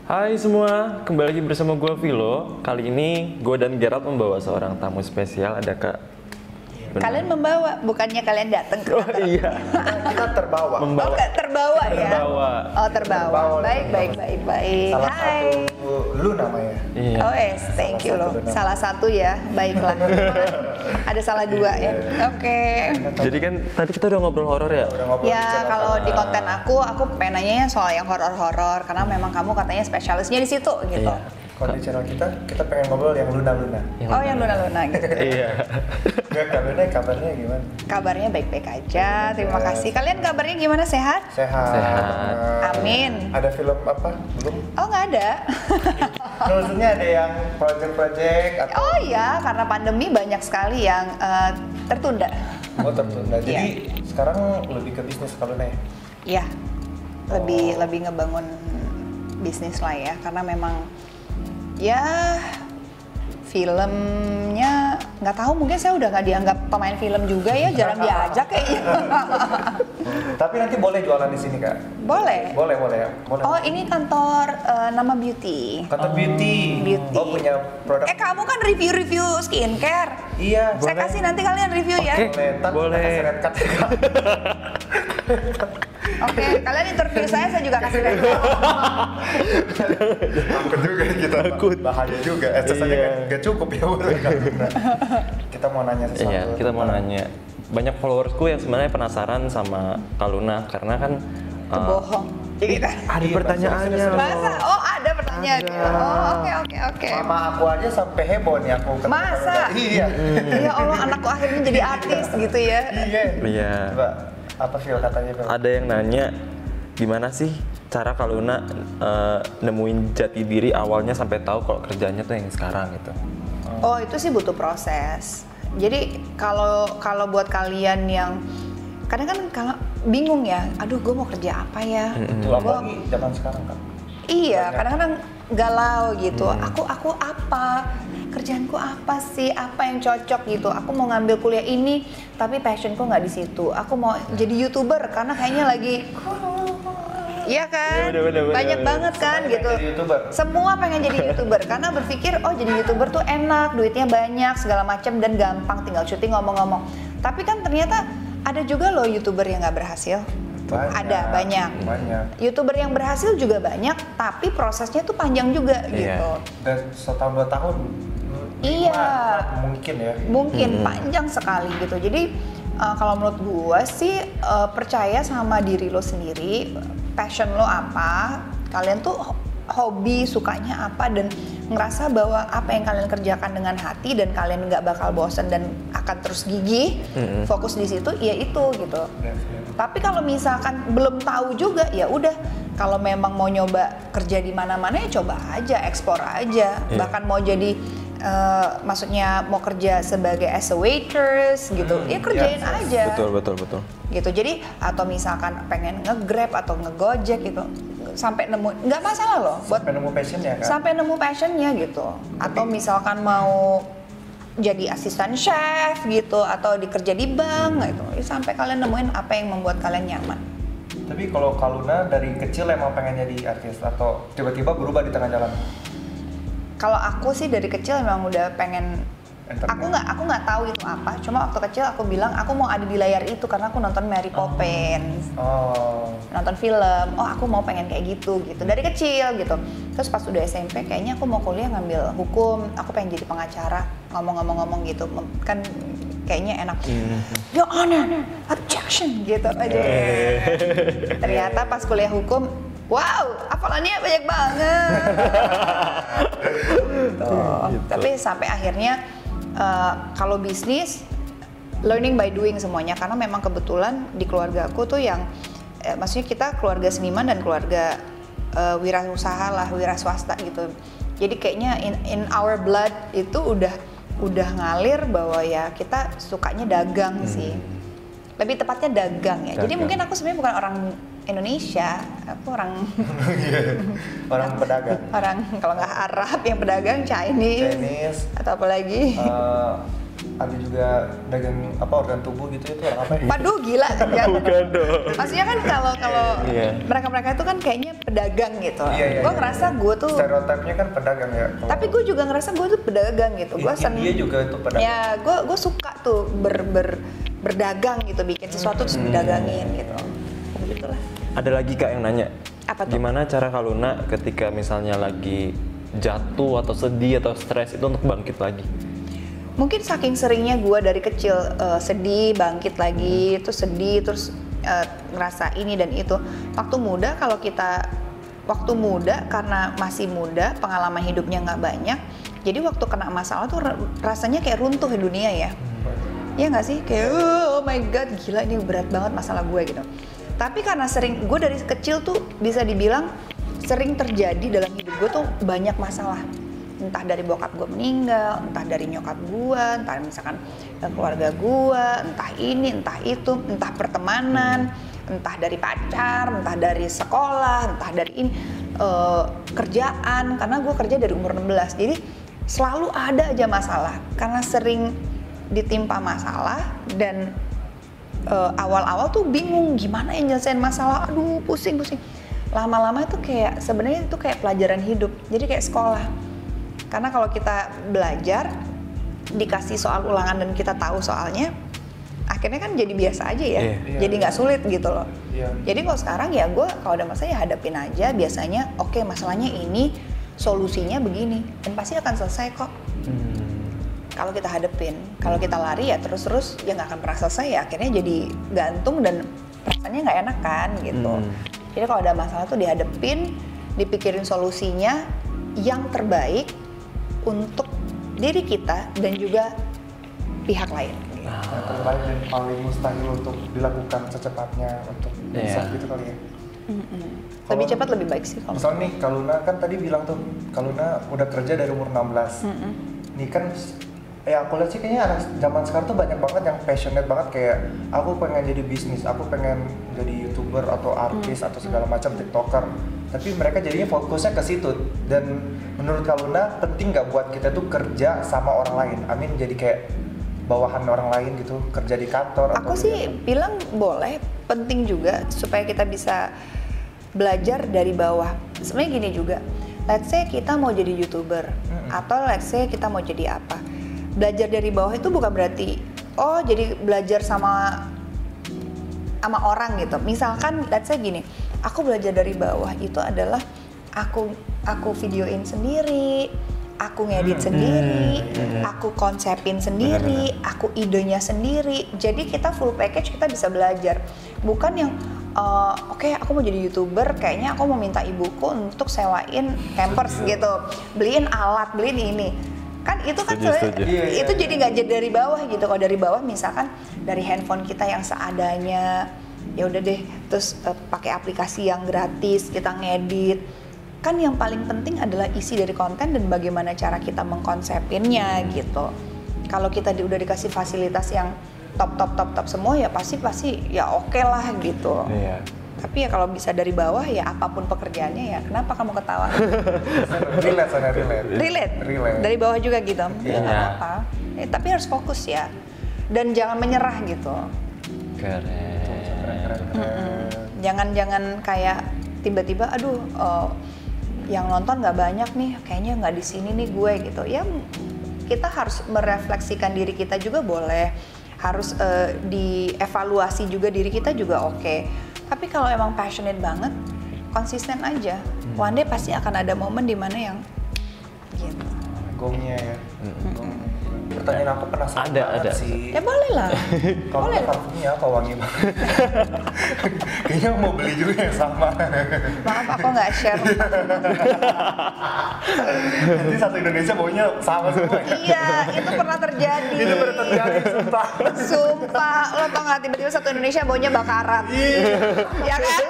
Hai semua, kembali lagi bersama gue Vilo. Kali ini gue dan Gerald membawa seorang tamu spesial. Ada Kak. Kalian membawa, bukannya kalian datang ke kantor. Iya. Kita terbawa. Oh, nggak terbawa ya? Terbawa. Oh, terbawa. Baik. Salah Hai. satu lu namanya. Iya. Oh, thank you loh. Salah satu ya, baiklah. Ada salah dua ya. Oke. Jadi kan tadi kita udah ngobrol horor ya. Udah ngobrol Ya, bicara kalau sama- di konten aku pengen nanya soal yang horor-horor karena memang kamu katanya spesialisnya di situ gitu. Iya. kalau di channel kita pengen ngobrol yang luna-luna. Oh, yang luna-luna gitu. Iya. Enggak, kabarnya gimana? Kabarnya baik-baik aja. Terima kasih. Kalian kabarnya gimana? Sehat? Sehat. Sehat. Amin. Ada film apa? Belum? Oh, nggak ada. Maksudnya ada yang project-project atau Oh iya, karena pandemi banyak sekali yang tertunda. tertunda. Jadi sekarang lebih ke bisnis kalau nih. Iya, lebih ngebangun bisnis lah ya, karena memang ya filmnya nggak tahu, mungkin saya udah nggak dianggap pemain film juga ya, jarang diajak kayaknya. Tapi nanti boleh jualan di sini, Kak? Boleh. Boleh ya. Boleh. Oh, ini kantor Nama Beauty. Kantor beauty. Beauty. Oh, punya produk. Kamu kan review skincare. Iya. Saya kasih nanti kalian review ya. Oke. Boleh. Ntar Boleh. kasih red card ya, Kak. Oke, kalian interview saya juga kasih review. Takut juga kita. Takut. Bahaya juga. Saja Iya. nggak cukup ya udah. Kita mau nanya sesuatu. Iya, kita mau nanya. Banyak followersku yang sebenarnya penasaran sama Kak Luna karena kan Bohong. Gitu. ada pertanyaannya loh. Masa? Oh, ada pertanyaan. Oh, oke. Mama aku aja sampai heboh nih aku ketemu Masa? Kak Luna. Iya. Ya Allah, anakku akhirnya jadi artis gitu ya. Iya. Iya. Coba apa feel katanya Bel? Ada yang nanya gimana sih cara Kak Luna nemuin jati diri awalnya sampai tahu kalau kerjanya tuh yang sekarang gitu. Oh, itu sih butuh proses. Jadi kalau buat kalian yang kadang kan kalau bingung ya, aduh gue mau kerja apa ya? Itu Gua- apalagi zaman sekarang kan. Iya, Banyak. kadang-kadang galau gitu. Aku apa? Kerjaanku apa sih? Apa yang cocok gitu? Aku mau ngambil kuliah ini, tapi passionku nggak di situ. Aku mau jadi YouTuber karena kayaknya lagi iya kan? Iya, bener. Banyak banget kan Semuanya gitu. pengen jadi YouTuber. Semua pengen jadi YouTuber karena berpikir oh jadi YouTuber tuh enak, duitnya banyak, segala macam dan gampang, tinggal syuting ngomong-ngomong. Tapi kan ternyata ada juga loh YouTuber yang nggak berhasil. Ada banyak. YouTuber yang berhasil juga banyak, tapi prosesnya tuh panjang juga Iya. gitu. Dan setahun 2 tahun. Iya. Mungkin ya. Mungkin panjang sekali gitu. Jadi kalau menurut gua sih percaya sama diri lo sendiri, passion lo apa, kalian tuh hobi sukanya apa, dan ngerasa bahwa apa yang kalian kerjakan dengan hati dan kalian nggak bakal bosan dan akan terus gigih, fokus di situ, ya itu gitu. Tapi kalau misalkan belum tahu juga, ya udah. Kalau memang mau nyoba kerja di mana-mana ya coba aja, explore aja. Iya. Bahkan mau jadi, maksudnya mau kerja sebagai as a waitress gitu, ya kerjain Yes. aja. Betul. Gitu. Jadi atau misalkan pengen nge-Grab atau nge-Gojek gitu, sampai nemu, nggak masalah loh. Buat Sampai nemu passion ya kan. sampai nemu passionnya gitu. Atau misalkan mau jadi asisten chef gitu, atau dikerja di bank gitu, ya sampai kalian nemuin apa yang membuat kalian nyaman. Tapi kalau Kak Luna dari kecil emang pengen jadi artis atau tiba-tiba berubah di tengah jalan? Kalau aku sih dari kecil memang udah pengen. Entertain. Aku nggak tahu itu apa. Cuma waktu kecil aku bilang aku mau ada di layar itu karena aku nonton Mary Poppins, Oh. nonton film. Oh, aku mau pengen kayak gitu dari kecil gitu. Terus pas udah SMP kayaknya aku mau kuliah ngambil hukum. Aku pengen jadi pengacara, ngomong gitu. Kan kayaknya enak. Your Honor, objection gitu aja. Ternyata pas kuliah hukum, wow, hafalannya banyak banget. Gitu. Tapi sampai akhirnya kalau bisnis learning by doing semuanya, karena memang kebetulan di keluarga aku tuh yang maksudnya kita keluarga seniman dan keluarga wirausaha lah, wira swasta gitu. Jadi kayaknya in our blood itu udah ngalir bahwa ya kita sukanya dagang sih. Lebih tepatnya dagang ya. Jadi Dagang. mungkin aku sebenarnya bukan orang Indonesia, aku orang Orang pedagang. orang kalau nggak Arab yang pedagang Chinese Chinese. atau apa lagi. ada juga dagang organ tubuh gitu, itu orang apa ya? Waduh gila kan jangan. Bukan dong. Maksudnya kan kalau Iya. mereka itu kan kayaknya pedagang gitu. Iya, Gue iya. ngerasa gue tuh, Stereotipnya kan pedagang ya. tapi gue juga ngerasa gue tuh pedagang gitu. Gue Dia juga itu pedagang. Ya gue suka tuh berdagang gitu, bikin sesuatu terus didagangin gitu. Begitulah. Ada lagi Kak yang nanya. Apa tuh? Gimana cara Kak Luna ketika misalnya lagi jatuh atau sedih atau stres itu untuk bangkit lagi? Mungkin saking seringnya gue dari kecil sedih, bangkit lagi, terus sedih, terus ngerasa ini dan itu. Waktu muda karena masih muda, pengalaman hidupnya nggak banyak, jadi waktu kena masalah tuh rasanya kayak runtuh di dunia ya. Iya nggak sih? Kayak oh my god, gila ini berat banget masalah gue gitu. Tapi karena gue dari kecil tuh bisa dibilang sering terjadi dalam hidup gue tuh banyak masalah. Entah dari bokap gue meninggal, entah dari nyokap gue, entah misalkan keluarga gue, entah ini, entah itu, entah pertemanan, entah dari pacar, entah dari sekolah, entah dari ini, kerjaan, karena gue kerja dari umur 16, jadi selalu ada aja masalah, karena sering ditimpa masalah dan awal-awal tuh bingung gimana ya nyelesain masalah, aduh pusing. Lama-lama itu kayak sebenarnya itu kayak pelajaran hidup, jadi kayak sekolah. Karena kalau kita belajar, dikasih soal ulangan dan kita tahu soalnya, akhirnya kan jadi biasa aja ya, jadi nggak sulit gitu loh. Jadi kalau sekarang ya gue kalau ada masalah ya hadapin aja, biasanya oke, masalahnya ini, solusinya begini, dan pasti akan selesai kok. Kalau kita hadepin, kalau kita lari ya terus ya nggak akan pernah selesai ya, akhirnya jadi gantung dan perasaannya nggak enak kan gitu. Jadi kalau ada masalah tuh dihadepin, dipikirin solusinya yang terbaik untuk diri kita dan juga pihak lain. Yang terbaik dan paling mustahil untuk dilakukan secepatnya untuk bisa gitu kali ya. Lebih cepat lebih baik sih kalau. Misalnya nih, Kak Luna kan tadi bilang tuh, Kak Luna udah kerja dari umur 16. Nih kan, aku lihat sih kayaknya anak zaman sekarang tuh banyak banget yang passionate banget, kayak aku pengen jadi bisnis, aku pengen jadi YouTuber atau artis atau segala macam, TikToker. Tapi mereka jadinya fokusnya ke situ. Dan menurut Kak Luna, penting nggak buat kita tuh kerja sama orang lain? Amin, jadi kayak bawahan orang lain gitu, kerja di kantor. Aku sih bilang boleh, penting juga supaya kita bisa belajar dari bawah. Sebenarnya gini juga, let's say kita mau jadi YouTuber, atau let's say kita mau jadi apa. Belajar dari bawah itu bukan berarti, oh jadi belajar sama orang gitu. Misalkan let's say gini, aku belajar dari bawah itu adalah aku videoin sendiri, aku ngedit sendiri, aku konsepin sendiri, aku idenya sendiri. Jadi kita full package, kita bisa belajar. Bukan yang oke, aku mau jadi YouTuber, kayaknya aku mau minta ibuku untuk sewain Pampers gitu, beliin alat, beliin ini. Kan itu kan itu jadi nggak jadi dari bawah gitu. Kalau dari bawah misalkan dari handphone kita yang seadanya, ya udah deh, terus pakai aplikasi yang gratis, kita ngedit. Kan yang paling penting adalah isi dari konten dan bagaimana cara kita mengkonsepinnya gitu. Kalau kita udah dikasih fasilitas yang top semua ya pasti ya oke lah gitu. Tapi ya kalau bisa dari bawah ya apapun pekerjaannya ya, kenapa kamu ketawa? Relate. Dari bawah juga gitu. Ya nggak apa-apa. Tapi harus fokus ya. Dan jangan menyerah gitu. Keren. Jangan kayak tiba-tiba aduh yang nonton nggak banyak nih, kayaknya nggak di sini nih gue gitu. Ya kita harus merefleksikan diri kita juga boleh. Harus dievaluasi juga diri kita juga oke. Tapi kalau emang passionate banget, konsisten aja. One day pasti akan ada momen dimana yang gitu. Gongnya ya. Pertanyaan aku penasaran ada sih. Ya boleh lah. Kalau parfumnya apa wangi banget? Kayaknya mau beli juga yang sama. Maaf aku nggak share. Nanti satu Indonesia baunya sama semua. Iya, itu pernah terjadi. Itu pernah terjadi, sumpah. Sumpah, lo tau nggak tiba-tiba satu Indonesia baunya bakaran. Ya kan?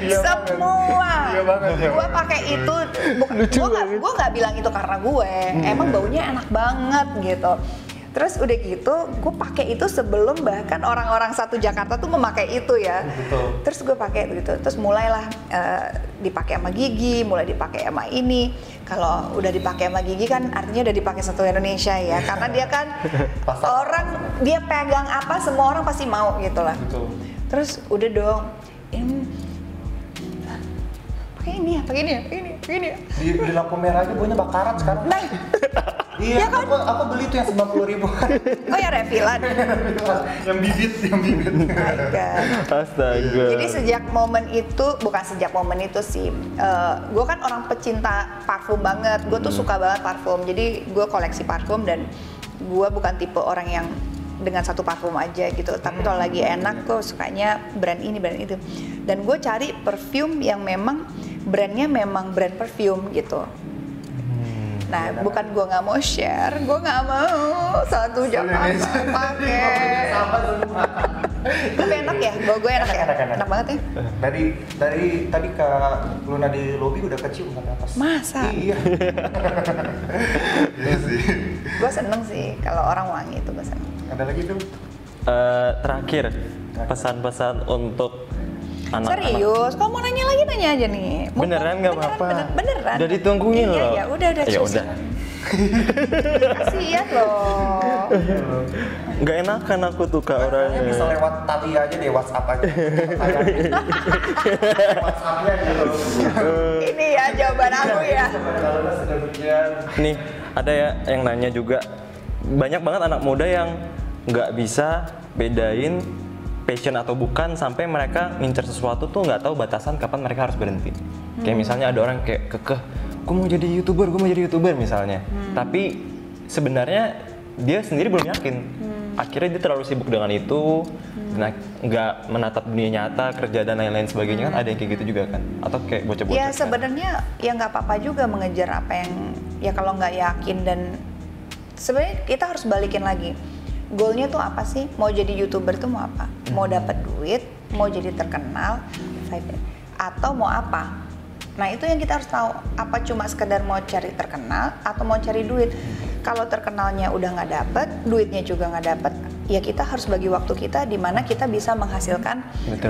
Iya Semua. Iya banget. Gue pakai itu, gue nggak bilang itu karena gue. Emang baunya enak banget gitu. Terus udah gitu, gue pakai itu sebelum bahkan orang-orang satu Jakarta tuh memakai itu ya. Betul. Terus gue pakai gitu, terus mulailah dipakai sama gigi, mulai dipakai sama ini. kalau udah dipakai sama Gigi kan artinya udah dipakai satu Indonesia ya, karena dia kan orang, dia pegang apa semua orang pasti mau gitu lah. Betul. Terus udah dong, pakai ini ya, pakai ini ya, pakai ini ya. Di lampu merah aja baunya bakaran sekarang. Nah, Iya, ya kan? aku beli tuh yang 90.000. Oh ya refillan. yang bibit. Oh my God. Astaga. Jadi sejak momen itu, bukan sejak momen itu sih, gue kan orang pecinta parfum banget, gue tuh suka banget parfum, jadi gue koleksi parfum dan gue bukan tipe orang yang dengan satu parfum aja gitu, tapi kalau lagi enak gue sukanya brand ini, brand itu, dan gue cari perfume yang memang brandnya memang brand perfume gitu. Nah, bukan gue nggak mau share, gue nggak mau satu Jakarta pakai. Tapi enak ya, gue enak ya, enak banget ya. Dari tadi ke Luna di lobi udah kecium sampai atas. Masa? Iya. Iya sih. Gue seneng sih kalau orang wangi itu, gue seneng. Ada lagi tuh? Terakhir, pesan-pesan untuk anak-anak. Serius, kalau mau nanya lagi nanya aja nih. Beneran nggak apa-apa. Beneran. Udah ditungguin iya, loh. Ya udah. Ya udah. Kasian loh. Nggak enakan aku tuh Kak orangnya. Bisa lewat tali aja deh, WhatsApp aja. WhatsApp-nya gitu. Ini ya jawaban aku ya. Nih, ada ya yang nanya juga. Banyak banget anak muda yang nggak bisa bedain passion atau bukan sampai mereka ngincer sesuatu tuh nggak tahu batasan kapan mereka harus berhenti. Kayak misalnya ada orang kayak kekeh, gue mau jadi youtuber misalnya. Tapi sebenarnya dia sendiri belum yakin. Akhirnya dia terlalu sibuk dengan itu, nggak menatap dunia nyata, kerja dan lain-lain sebagainya kan ada yang kayak gitu juga kan? Atau kayak bocah-bocah? Ya sebenarnya ya nggak apa-apa juga mengejar apa yang ya kalau nggak yakin, dan sebenarnya kita harus balikin lagi. Goalnya tuh apa sih? Mau jadi YouTuber tuh mau apa? Mau dapat duit, mau jadi terkenal, atau mau apa? Nah itu yang kita harus tahu. Apa cuma sekedar mau cari terkenal atau mau cari duit? Kalau terkenalnya udah nggak dapet, duitnya juga nggak dapet, ya kita harus bagi waktu kita di mana kita bisa menghasilkan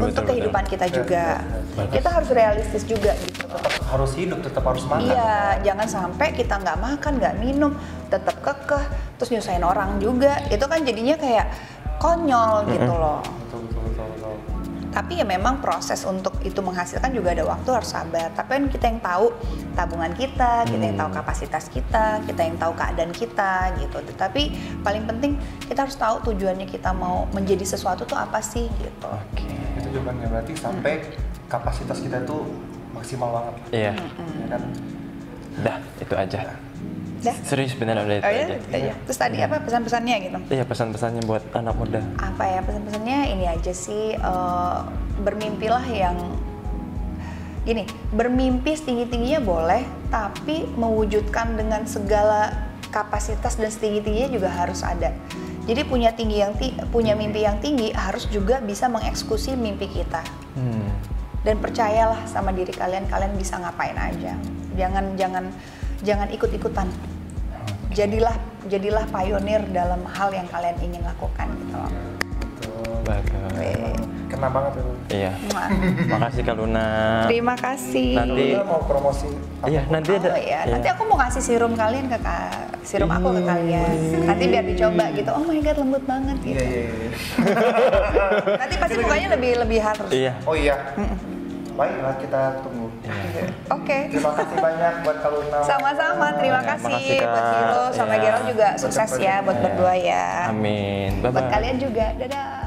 untuk kehidupan kita juga. Kita harus realistis juga gitu. Tetap harus hidup, tetap harus makan. Iya, jangan sampai kita nggak makan, nggak minum, tetap kekeh, terus nyusahin orang juga. Itu kan jadinya kayak konyol gitu loh. Betul. Tapi ya memang proses untuk itu menghasilkan juga ada waktu, harus sabar. Tapi kan kita yang tahu tabungan kita yang tahu kapasitas kita yang tahu keadaan kita gitu. Tapi paling penting kita harus tahu tujuannya kita mau menjadi sesuatu tuh apa sih gitu. Oke. Itu jawabannya berarti sampai kapasitas kita tuh maksimal banget. Iya. Ya kan? Dah, itu aja. Dah. Serius beneran udah itu Oh ya, aja. iya. Terus tadi apa pesan-pesannya gitu? Iya, pesan-pesannya buat anak muda. Apa ya pesan-pesannya, ini aja sih, bermimpilah yang gini, bermimpi setinggi-tingginya boleh, tapi mewujudkan dengan segala kapasitas dan setinggi-tingginya juga harus ada. Jadi punya mimpi yang tinggi harus juga bisa mengeksekusi mimpi kita. Dan percayalah sama diri kalian bisa ngapain aja. Jangan ikut-ikutan. Jadilah pionir dalam hal yang kalian ingin lakukan gitu loh. Bagus. Kena banget itu. Iya. Makasih Kak Luna. Terima kasih. Nanti Luna mau promosi apa? iya, nanti ada. Oh ya, nanti aku mau kasih serum kalian serum aku ke kalian. Nanti biar dicoba gitu. Oh my god, lembut banget gitu. Iya. Nanti pasti mukanya lebih halus. Iya. Oh iya. Baiklah, kita tunggu. Oke. Terima kasih banyak buat Kak Luna. Sama-sama, terima kasih makasih, Kak. buat Hilo sama Iya. Gerald juga sukses ya buat berdua ya. Amin. Bye-bye. Buat kalian juga, dadah.